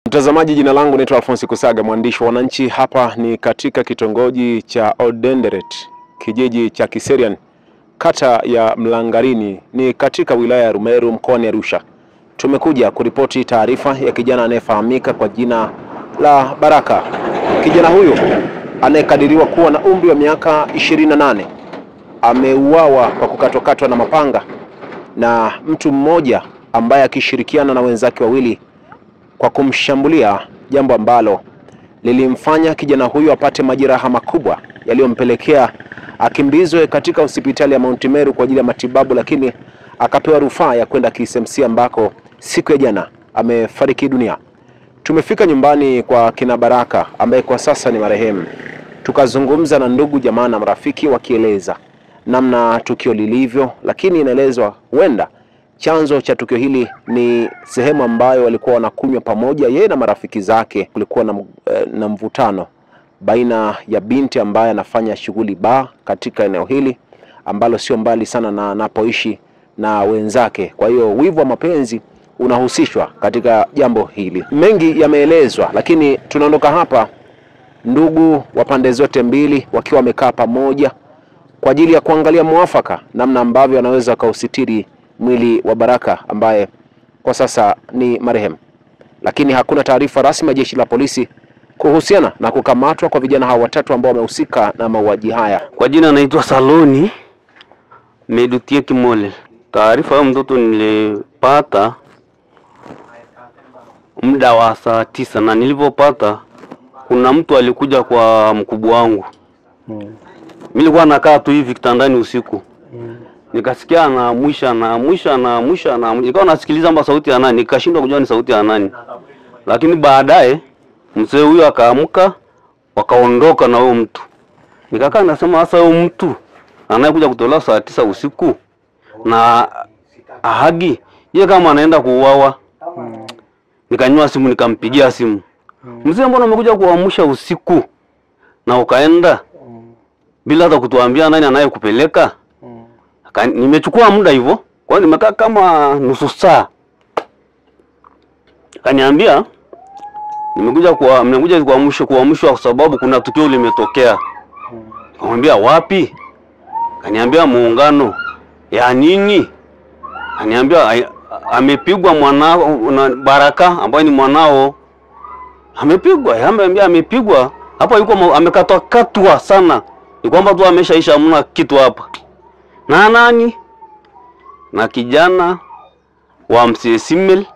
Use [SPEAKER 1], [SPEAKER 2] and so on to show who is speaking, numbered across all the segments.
[SPEAKER 1] Mtazamaji, jina langu naitwa Alphonse Kusaga, mwandishi wa Wananchi. Hapa ni katika kitongoji cha Oldenderet, kijiji cha Kiserian, kata ya Mlangarini, ni katika wilaya ya Rumeru, mkoani Arusha. Tumekuja kuripoti taarifa ya kijana anayefahamika kwa jina la Baraka. Kijana huyo anayekadiriwa kuwa na umri wa miaka 28 ameuawa kwa kukatwa na mapanga na mtu mmoja ambaye akishirikiana na wenzake wawili kwa kumshambulia, jambo ambalo lilimfanya kijana huyu apate majeraha makubwa yaliyompelekea akimbizwe katika hospitali ya Mount Meru kwa ajili ya matibabu, lakini akapewa rufaa ya kwenda KCMC ambako siku ya jana amefariki dunia. Tumefika nyumbani kwa kina Baraka ambaye kwa sasa ni marehemu. Tukazungumza na ndugu, jamaa na marafiki wakieleza namna tukio lilivyo, lakini inaelezwa huenda chanzo cha tukio hili ni sehemu ambayo walikuwa wanakunywa pamoja yeye na marafiki zake. Kulikuwa na mvutano baina ya binti ambaye anafanya shughuli bar katika eneo hili ambalo sio mbali sana na anapoishi na wenzake. Kwa hiyo wivu wa mapenzi unahusishwa katika jambo hili. Mengi yameelezwa, lakini tunaondoka hapa ndugu wa pande zote mbili wakiwa wamekaa pamoja kwa ajili ya kuangalia mwafaka namna ambavyo anaweza kausitiri mwili wa Baraka ambaye kwa sasa ni marehemu. Lakini hakuna taarifa rasmi ya jeshi la polisi kuhusiana na kukamatwa kwa vijana hao watatu ambao wamehusika na mauaji haya.
[SPEAKER 2] Kwa jina anaitwa Saloni Medutie Kimole. Taarifa ya mtoto nilipata muda wa saa 9, na nilipopata kuna mtu alikuja kwa mkubwa wangu. Mimi nilikuwa nakaa tu hivi kitandani usiku. Nikasikia anaamsha. Nikawa nasikiliza kwamba sauti ya nani, nikashindwa kujua ni sauti ya nani. Lakini baadaye mzee huyo akaamka, wakaondoka na huyo mtu. Nikakaa nasema sasa huyo mtu anayekuja kutolewa saa 9 usiku na ahagi, je, kama anaenda kuuawa? Nikanyua simu, nikampigia simu. Mzee, mbona umekuja kuamsha usiku na ukaenda bila hata kutuambia nani anayekupeleka? Nimechukua muda hivyo, kwa hiyo nimekaa kama nusu saa. Kaniambia nimekuja kuamsha kwa sababu kuna tukio limetokea. Nikamwambia wapi? Kaniambia Muungano. Ya nini? Kaniambia amepigwa mwanao na Baraka ambaye ni mwanao. Amepigwa, amepigwa. Hapa yuko amekatwa sana. Ni kwamba tu ameshaisha, hamna kitu hapa. Na nani? Na kijana wa Mzee Simel,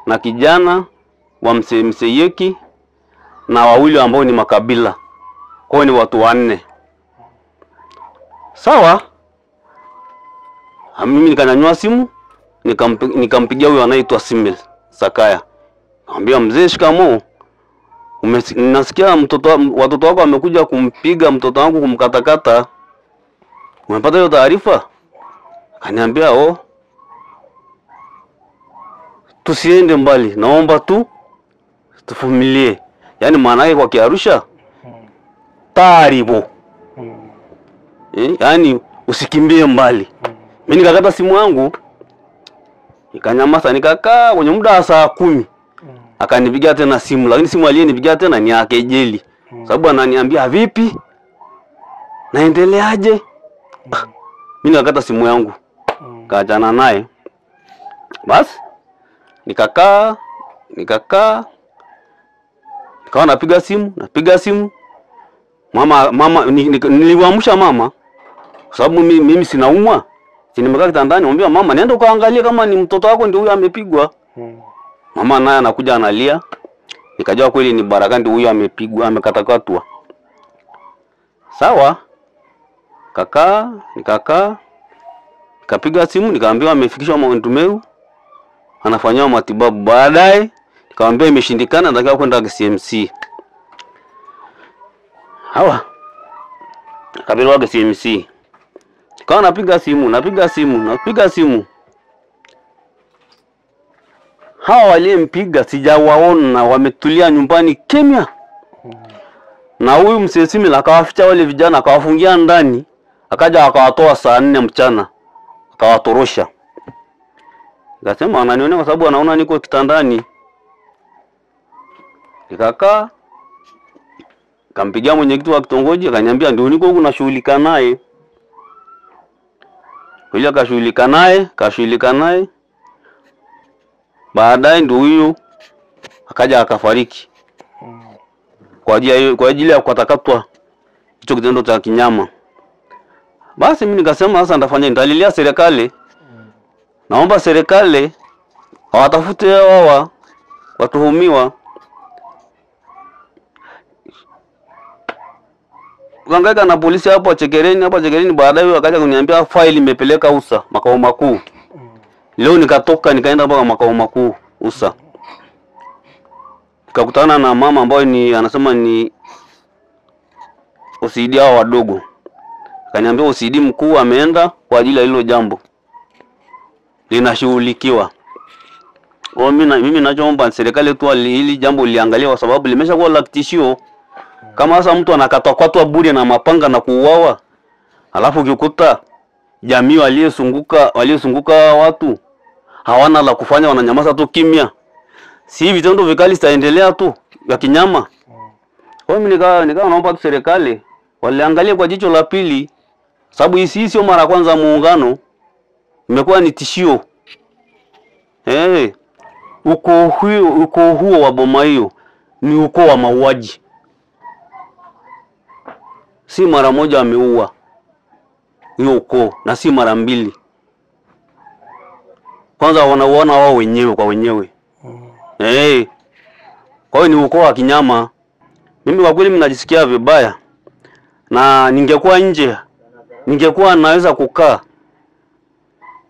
[SPEAKER 2] na kijana wa Mzee Yeki, na wawili ambao ni makabila. Kwa ni watu 4. Sawa? Mimi nikanyanyua simu, nikampigia huyo anaitwa Simel Sakaya. Nikamwambia mzee, shikamoo. Nasikia watoto wako wamekuja kumpiga mtoto wangu, kumkatakata. Umepata hiyo taarifa? Kaniambia tusiende mbali, naomba tu tuvumilie. Yaani maana yake kwa Kiarusha taribo. Yaani usikimbie mbali. Mimi nikakata simu yangu, nikanyamaza, nikakaa kwenye muda wa saa 10. Akanipigia tena simu, lakini simu aliyenipigia tena ni yake Jeli. Sababu ananiambia vipi? Naendeleaje? Mimi nikakata simu yangu. Kaachana naye. Basi nikakaa nikawa napiga simu. Mama niliwaamsha mama kwa sababu mimi sinaumwa. Nimekaa kitandani, niambia mama nenda ukaangalie kama ni mtoto wako ndio huyo amepigwa. Mama naye anakuja analia. Nikajua kweli ni Baraka ndio huyo amepigwa, amekatakatwa. Sawa? Nikakaa kapiga simu, nikaambiwa amefikishwa Mount Meru, anafanywa matibabu. Baadaye nikamwambia imeshindikana, nataka kwenda KCMC. Hawa kabla KCMC. Nikawa napiga simu. Hawa waliyempiga sijawaona, wametulia nyumbani kimya. Na huyu Mzee Simila akawaficha wale vijana, akawafungia ndani, akaja akawatoa saa 4 mchana, akawatorosha. Nikasema ananiona kwa sababu anaona niko kitandani. Nikakaa, kampigia mwenyekiti wa kitongoji, akaniambia ndio niko huko nashughulika naye. Yule kashughulika naye. Baadaye ndio huyo akaja akafariki. Kwa ajili ya kukatakatwa hicho kitendo cha kinyama. Basi mimi nikasema sasa nitafanya, nitalilia serikali. Naomba serikali hawatafute hawa watuhumiwa. Kuhangaika na polisi hapo Chekereni, baadaye akaja kuniambia faili imepeleka USA makao makuu. Leo nikatoka nikaenda mpaka makao makuu USA. Nikakutana na mama ambaye anasema ni OCD hao wadogo. Akaniambia OCD mkuu ameenda kwa ajili ya hilo jambo, linashughulikiwa. Mimi ninachoomba serikali tu hili jambo liangalie, kwa sababu limeshakuwa la tishio. Kama sasa mtu anakatwa bure na mapanga na kuuawa, alafu ukikuta jamii waliosunguka watu hawana la kufanya, wananyamaza tu kimya, si vitendo vikali zitaendelea tu ya kinyama. Kwa hiyo mimi naomba tu serikali waliangalie kwa jicho la pili, sababu hii sio mara kwanza muungano, imekuwa ni tishio. Ukoo huo wa boma hiyo ni ukoo wa mauaji. Si mara moja ameua hiyo ukoo, na si mara mbili. Kwanza wanauana wao wenyewe kwa wenyewe. Kwa hiyo ni ukoo wa kinyama. Mimi kwa kweli ninajisikia vibaya, na ningekuwa nje, ningekuwa naweza kukaa,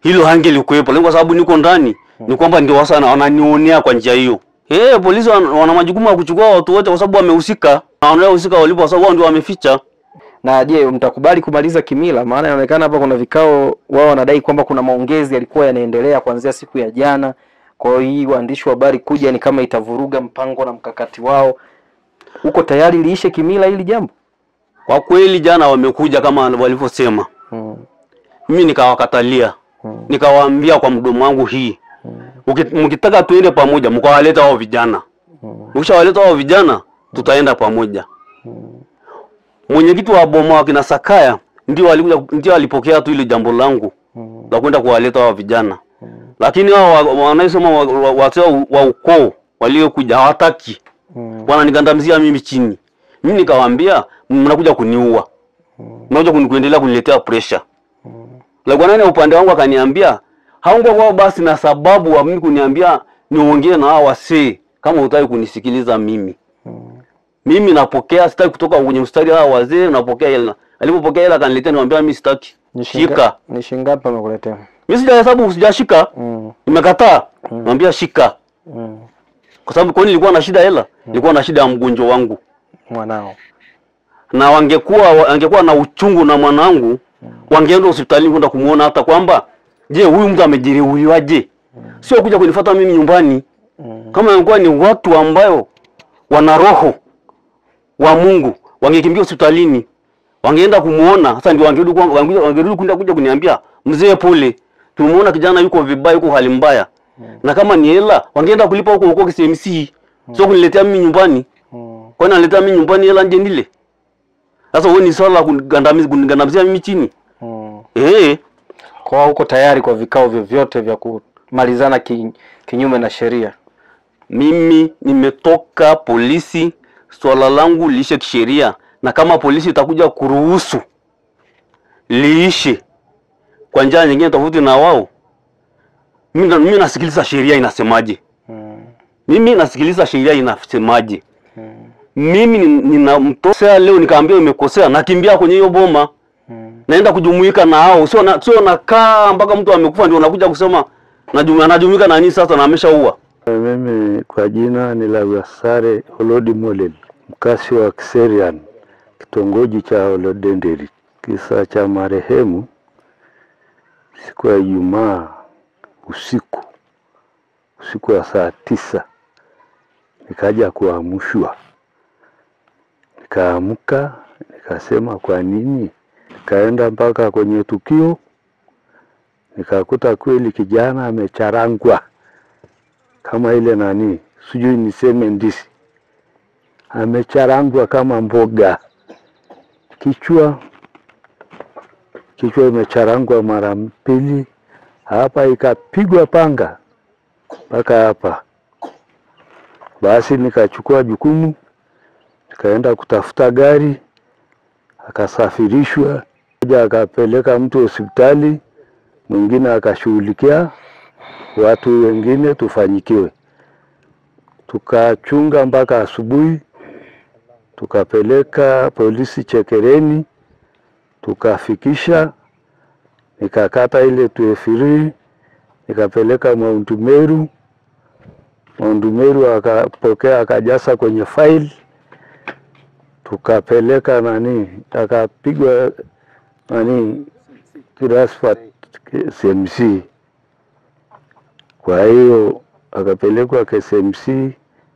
[SPEAKER 2] hilo hangelikuwepo. Kwa sababu niko ndani, ni kwamba ndio wasa wananionea kwa njia hiyo. Polisi wana majukumu ya kuchukua watu wote kwa sababu wamehusika. Wanaohusika walipo kwa sababu wao ndio wameficha.
[SPEAKER 3] Na je, mtakubali kumaliza kimila? Maana inaonekana hapa kuna vikao, wao wanadai kwamba kuna maongezi yalikuwa yanaendelea kuanzia siku ya jana. Kwa hiyo hii waandishi wa habari kuja ni kama itavuruga mpango na mkakati wao. Uko tayari liishe kimila hili jambo?
[SPEAKER 2] Kwa kweli jana wamekuja kama walivyosema. Mimi nikawakatalia. Nikawaambia kwa mdomo wangu hii. Mkitaka tuende pamoja, mkawaleta hao vijana. Ukishawaleta hao vijana, tutaenda pamoja. Mwenyekiti wa boma wa kina Sakaya ndio alipokea tu ile jambo langu la kwenda kuwaleta hao vijana. Lakini hao wanaisema watu wa ukoo waliokuja hawataki. Wananigandamizia mimi chini. Mimi nikawaambia mnakuja kuniua. Mnakuja kuendelea kuniletea pressure. Lakini nani upande wangu akaniambia haungo kwao basi, na sababu wa mimi kuniambia niongee na hao wasee kama hutaki kunisikiliza mimi. Mimi napokea, sitaki kutoka kwenye mstari hao wazee, napokea hela. Alipopokea hela akaniletea, niambia mimi sitaki. Shika.
[SPEAKER 3] Ni shilingi ngapi amekuletea?
[SPEAKER 2] Mimi sijahesabu, sijashika. Nimekataa. Niambia shika. Kwa sababu kwa nini nilikuwa na shida hela? Nilikuwa na shida ya mgonjwa wangu,
[SPEAKER 3] mwanao.
[SPEAKER 2] Na angekuwa na uchungu na mwanangu, wangeenda hospitalini kwenda kumuona hata kwamba je, huyu mtu amejeruhiwaje? Sio kuja kunifuata mimi nyumbani. Kama ingekuwa ni watu ambao wana roho wa Mungu, wangekimbia hospitalini, wangeenda kumuona. Sasa ndio wangerudi kuja kuniambia mzee pole, tumemuona kijana yuko vibaya, yuko hali mbaya. Na kama ni hela, wangeenda kulipa huko KCMC. Sio kuniletea mimi nyumbani. Kwa nini analetea mimi nyumbani hela nje nile? Sasa wewe ni swala kunigandamizia mimi chini.
[SPEAKER 3] Kwa huko tayari kwa vikao vyovyote vya kumalizana kinyume na sheria?
[SPEAKER 2] Mimi nimetoka polisi, swala langu liishe kisheria, na kama polisi itakuja kuruhusu liishe kwa njia nyingine tofauti na wao, mimi nasikiliza sheria inasemaje. Mimi nasikiliza sheria inasemaje. Mimi ninamtosea leo nikaambia umekosea, nakimbia kwenye hiyo boma. Naenda kujumuika na hao. Sio nakaa mpaka mtu amekufa ndio unakuja kusema anajumuika na nini sasa na ameshaua.
[SPEAKER 4] Mimi kwa jina ni Lawasare Olodi Molel, mkasi wa Kiserian, kitongoji cha Olodenderi. Kisa cha marehemu, siku ya Ijumaa usiku wa saa 9 nikaja kuamshwa. Nikaamka, nikasema kwa nini? Nikaenda mpaka kwenye tukio, nikakuta kweli kijana amecharangwa kama ile sijui niseme ndisi. amecharangwa kama mboga, kichwa imecharangwa mara mbili, hapa ikapigwa panga mpaka hapa. Basi nikachukua jukumu, nikaenda kutafuta gari, akasafirishwa, mmoja akapeleka mtu hospitali, mwingine akashughulikia watu wengine tufanyikiwe. Tukachunga mpaka asubuhi, tukapeleka polisi Chekereni, tukafikisha, nikakata ile tuefiri, nikapeleka Mount Meru. Mount Meru akapokea, akajasa kwenye file, tukapeleka akapigwa transfer KCMC. Kwa hiyo akapelekwa KCMC,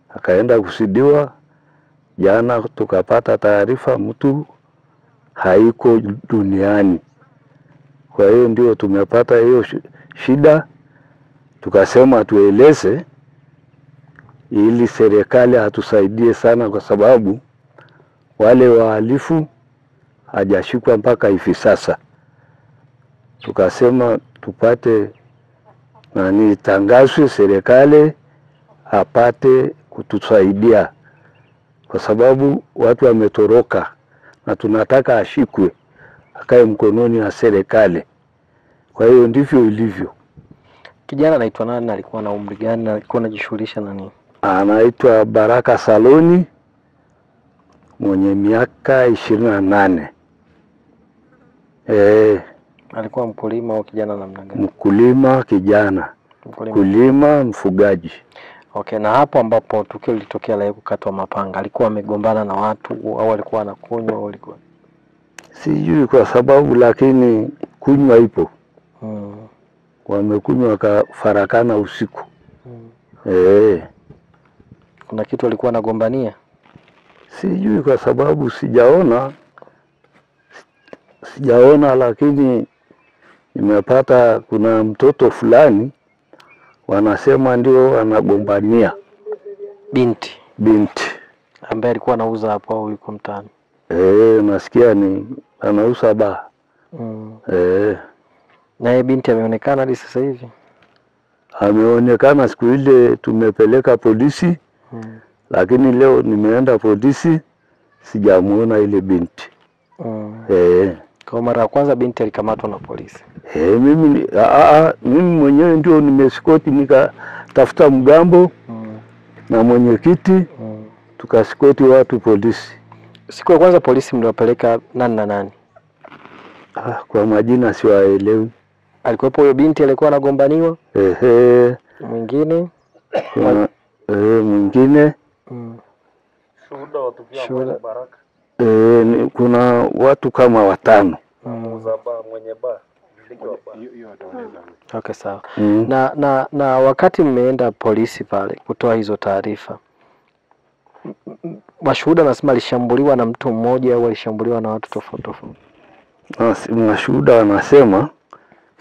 [SPEAKER 4] akaenda kusidiwa. Jana tukapata taarifa mtu haiko duniani. Kwa hiyo ndio tumepata hiyo shida, tukasema tueleze ili serikali atusaidie sana, kwa sababu wale wahalifu hajashikwa mpaka hivi sasa. Tukasema tupate tangazo, serikali apate kutusaidia, kwa sababu watu wametoroka na tunataka ashikwe, akae mkononi wa serikali. Kwa hiyo ndivyo ilivyo.
[SPEAKER 3] Kijana anaitwa nani, alikuwa na umri gani, na alikuwa anajishughulisha na nini?
[SPEAKER 4] Anaitwa Baraka Saloni, mwenye miaka 28.
[SPEAKER 3] Alikuwa mkulima au kijana namna gani?
[SPEAKER 4] Mkulima kijana. Mkulima mfugaji.
[SPEAKER 3] Okay, na hapo ambapo tukio lilitokea la kukatwa mapanga, alikuwa amegombana na watu au alikuwa anakunywa au alikuwa?
[SPEAKER 4] Sijui kwa sababu, lakini kunywa ipo. Wamekunywa wakafarakana usiku.
[SPEAKER 3] Kuna kitu alikuwa anagombania?
[SPEAKER 4] Sijui kwa sababu sijaona, lakini nimepata kuna mtoto fulani wanasema ndio anagombania binti
[SPEAKER 3] ambaye alikuwa anauza hapo au yuko mtaani.
[SPEAKER 4] Nasikia ni anauza baa.
[SPEAKER 3] Na binti ameonekana hadi sasa hivi?
[SPEAKER 4] Ameonekana siku ile tumepeleka polisi. Lakini leo nimeenda polisi, sijamuona ile binti.
[SPEAKER 3] Kwa mara ya kwanza binti alikamatwa na polisi?
[SPEAKER 4] Mimi mwenyewe ndio nimesikoti, nikatafuta mgambo na mwenyekiti, tukasikoti watu polisi.
[SPEAKER 3] Siku ya kwanza polisi mliwapeleka nani na nani?
[SPEAKER 4] Kwa majina siwaelewi.
[SPEAKER 3] Alikuwepo huyo binti alikuwa anagombaniwa? Mwingine?
[SPEAKER 4] Mwingine.
[SPEAKER 5] Shuhuda wa tukio la Baraka.
[SPEAKER 4] Kuna watu kama 5.
[SPEAKER 5] Mwenye baa.
[SPEAKER 3] Okay, sawa. Na wakati mmeenda polisi pale kutoa hizo taarifa, mashuhuda nasema alishambuliwa na mtu mmoja au alishambuliwa na watu tofauti?
[SPEAKER 4] Mashuhuda wanasema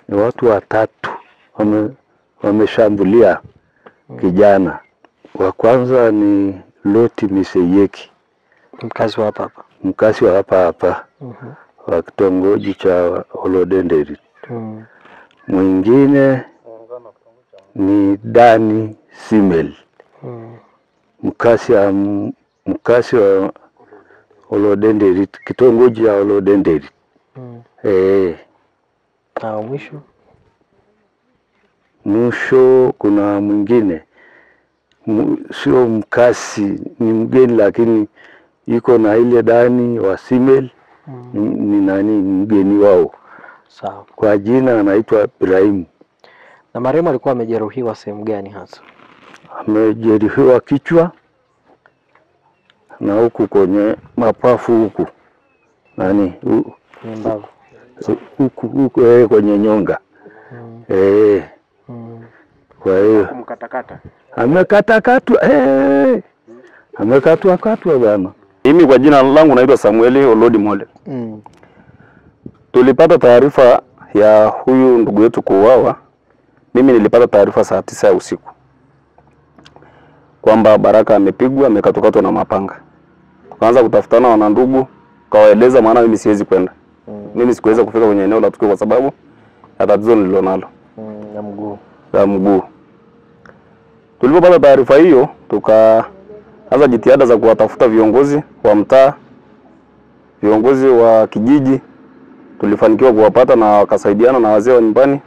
[SPEAKER 4] ni watu 3 wameshambulia kijana. Wa kwanza ni Loti Miseyeki,
[SPEAKER 3] mkazi wa hapa.
[SPEAKER 4] Mkazi wa hapa. Wa kitongoji cha Olodenderi. Mwingine ni Dani Simel. Mkazi wa Olodenderi, kitongoji cha Olodenderi.
[SPEAKER 3] Na
[SPEAKER 4] mwisho kuna mwingine sio mkazi, ni mgeni, lakini iko na ile Dani wa Simel. Ni mgeni wao.
[SPEAKER 3] Sawa.
[SPEAKER 4] Kwa jina anaitwa Ibrahim.
[SPEAKER 3] Na marehemu alikuwa amejeruhiwa sehemu gani hasa?
[SPEAKER 4] Amejeruhiwa kichwa na huku kwenye mapafu huku.
[SPEAKER 3] Mbavu.
[SPEAKER 4] Huku kwenye nyonga. Kwa hiyo amekatakatwa. Amekatwa bwana.
[SPEAKER 6] Mimi kwa jina langu naitwa Samueli Olodi Mole. Tulipata taarifa ya huyu ndugu yetu kuuawa. Mimi nilipata taarifa saa 9 ya usiku kwamba Baraka amepigwa, amekatwa na mapanga. Tukaanza kutafutana wana ndugu, kawaeleza maana mimi siwezi kwenda. Mimi sikuweza kufika kwenye eneo la tukio kwa sababu ya tatizo nililonalo. Ya mguu. Tulipopata taarifa hiyo, tukaanza jitihada za kuwatafuta viongozi wa mtaa, viongozi wa kijiji. Tulifanikiwa kuwapata na wakasaidiana na wazee wa nyumbani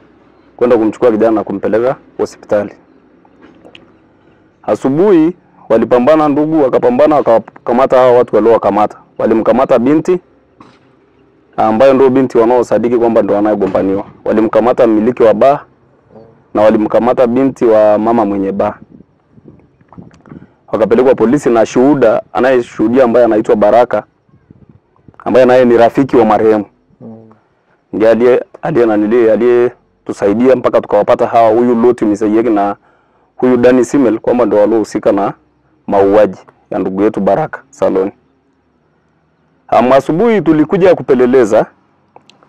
[SPEAKER 6] kwenda kumchukua kijana na kumpeleka hospitali. Asubuhi walipambana ndugu, wakapambana wakakamata hao watu waliowakamata. Walimkamata binti ambayo ndio binti wanaosadiki kwamba ndio anayegombaniwa. Walimkamata mmiliki wa baa na walimkamata binti wa mama mwenye baa. Wakapelekwa polisi na shuhuda anayeshuhudia ambaye anaitwa Baraka, ambaye naye ni rafiki wa marehemu. Ndiye aliyetusaidia mpaka tukawapata hawa, huyu Loti Misayeki na huyu Dani Simel, kwamba ndio waliohusika na mauaji ya ndugu yetu Baraka Saloni. Asubuhi tulikuja kupeleleza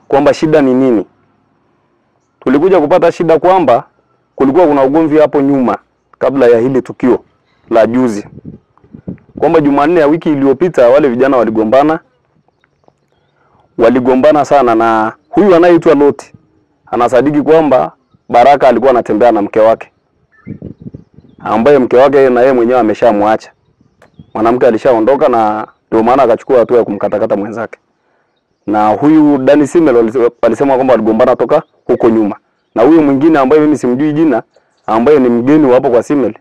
[SPEAKER 6] kwamba shida ni nini. Tulikuja kupata shida kwamba kulikuwa kuna ugomvi hapo nyuma kabla ya hili tukio la juzi. Kwamba Jumanne ya wiki iliyopita wale vijana waligombana sana, na huyu anayeitwa Loti anasadiki kwamba Baraka alikuwa anatembea na mke wake, ambaye mke wake na yeye mwenyewe ameshamwacha. Mwanamke alishaondoka na ndio maana akachukua hatua ya kumkatakata mwenzake. Na huyu Dani Simel alisema kwamba waligombana toka huko nyuma. Na huyu mwingine ambaye mimi simjui jina, ambaye ni mgeni hapo kwa Simel,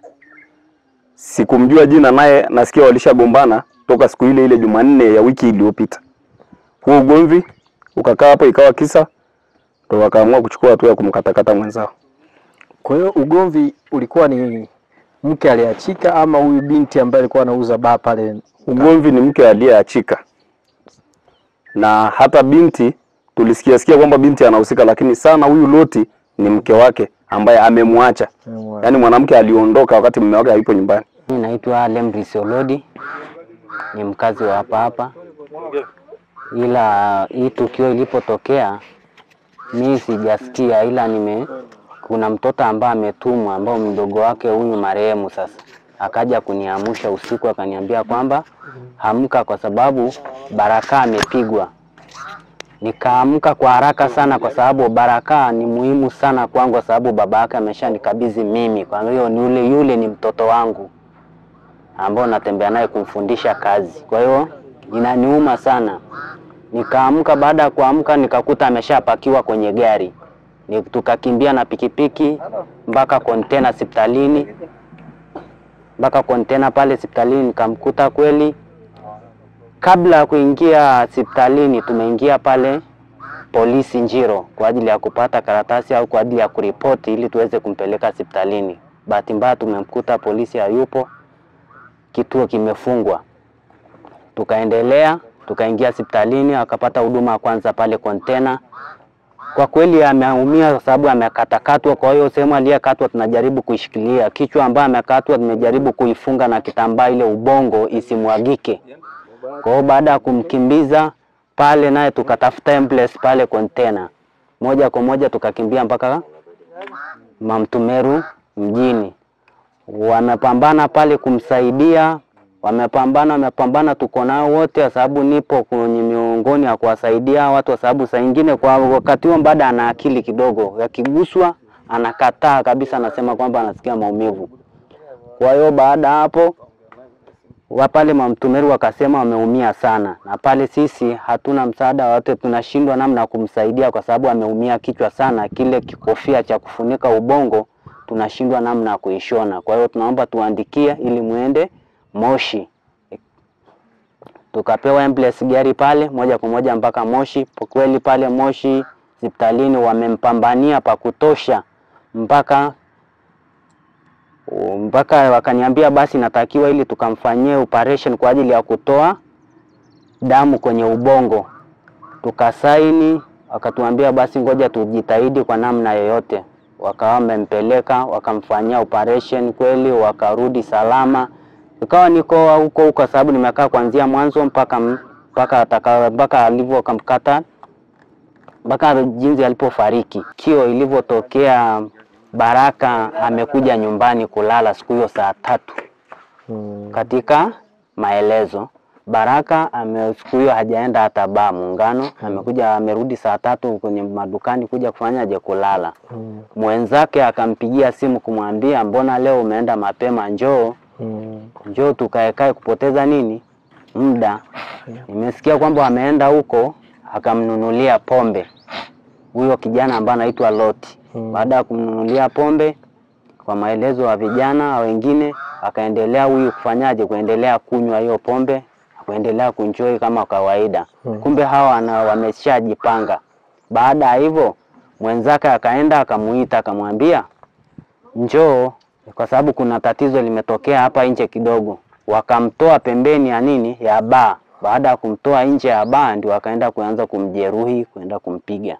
[SPEAKER 6] sikumjua jina, naye nasikia walishagombana toka siku ile Jumanne ya wiki iliyopita. Huo ugomvi ukakaa hapo, ikawa kisa, ndio wakaamua kuchukua hatua ya kumkatakata mwenzao.
[SPEAKER 3] Kwa hiyo ugomvi ulikuwa ni mke aliachika ama huyu binti ambaye alikuwa anauza baa pale?
[SPEAKER 6] Ugomvi ni mke aliyeachika. Na hata binti tulisikia kwamba binti anahusika, lakini sana huyu Loti ni mke wake ambaye amemwacha. Yaani mwanamke aliondoka wakati mume wake hayupo nyumbani.
[SPEAKER 7] Mimi naitwa Lembris Olodi, ni mkazi wa hapa. Ila hii tukio ilipotokea mimi sijasikia, ila kuna mtoto ambaye ametumwa, ambao mdogo wake huyu marehemu sasa akaja kuniamsha usiku, akaniambia kwamba hamka kwa sababu Baraka amepigwa. Nikaamka kwa haraka sana kwa sababu Baraka ni muhimu sana kwangu, kwa sababu baba yake ameshanikabidhi mimi. Kwa hiyo ni yule ni mtoto wangu ambao natembea naye kumfundisha kazi. Kwa hiyo inaniuma sana. Nikaamka, baada ya kuamka nikakuta ameshapakiwa kwenye gari. Tukakimbia na pikipiki mpaka container hospitalini. Mpaka container pale hospitalini nikamkuta kweli. Kabla ya kuingia hospitalini tumeingia pale polisi Njiro kwa ajili ya kupata karatasi au kwa ajili ya kuripoti ili tuweze kumpeleka hospitalini. Bahati mbaya tumemkuta polisi hayupo, kituo kimefungwa. Tukaingia hospitalini, akapata huduma kwanza pale container. Kwa kweli ameumia kwa sababu amekatakatwa, kwa hiyo sehemu aliyekatwa tunajaribu kuishikilia. Kichwa ambayo amekatwa tumejaribu kuifunga na kitambaa ile ubongo isimwagike. Kwa hiyo baada ya kumkimbiza pale, naye tukatafuta ambulance pale container. Moja kwa moja tukakimbia mpaka Mamtumeru mjini. Wamepambana pale kumsaidia, wamepambana tuko nao wote, kwa sababu nipo kwenye miongoni ya kuwasaidia watu, kwa sababu saa nyingine kwa wakati huo baada ana akili kidogo, yakiguswa anakataa kabisa, anasema kwamba anasikia maumivu. Kwa hiyo baada hapo wapale Mamtumeru wakasema wameumia sana, na pale sisi hatuna msaada wote, tunashindwa namna kumsaidia kwa sababu ameumia kichwa sana, kile kikofia cha kufunika ubongo tunashindwa namna kuishona. Kwa hiyo tunaomba tuandikie ili muende Moshi. Tukapewa ambulance gari pale moja kwa moja mpaka Moshi. Kwa kweli pale Moshi hospitalini wamempambania pa kutosha mpaka wakaniambia basi natakiwa ili tukamfanyie operation kwa ajili ya kutoa damu kwenye ubongo. Tukasaini, wakatuambia basi ngoja tujitahidi kwa namna yoyote. Wakawa wamempeleka, wakamfanyia operation kweli, wakarudi salama. Ikawa niko huko kwa sababu nimekaa kuanzia mwanzo mpaka alivyokamkata, mpaka jinsi alipofariki. Kio ilivyotokea, Baraka amekuja nyumbani kulala siku hiyo saa 3. Katika maelezo Baraka siku hiyo hajaenda hata baa Muungano, amekuja amerudi saa 3 kwenye madukani kuja kufanyaje kulala. Mwenzake akampigia simu kumwambia mbona leo umeenda mapema, njoo. Njoo tukaekae kupoteza nini? Muda. Nimesikia kwamba ameenda huko akamnunulia pombe. Huyo kijana ambaye anaitwa Loti. Baada ya kumnunulia pombe, kwa maelezo ya vijana wengine, akaendelea huyu kufanyaje kuendelea kunywa hiyo pombe, kuendelea kuenjoy kama kawaida. Kumbe hawa wameshajipanga. Baada ya hivyo mwenzake akaenda akamuita akamwambia njoo, kwa sababu kuna tatizo limetokea hapa nje kidogo. Wakamtoa pembeni ya nini? Ya baa. Baada ya kumtoa nje ya baa ndio wakaenda kuanza kumjeruhi, kwenda kumpiga.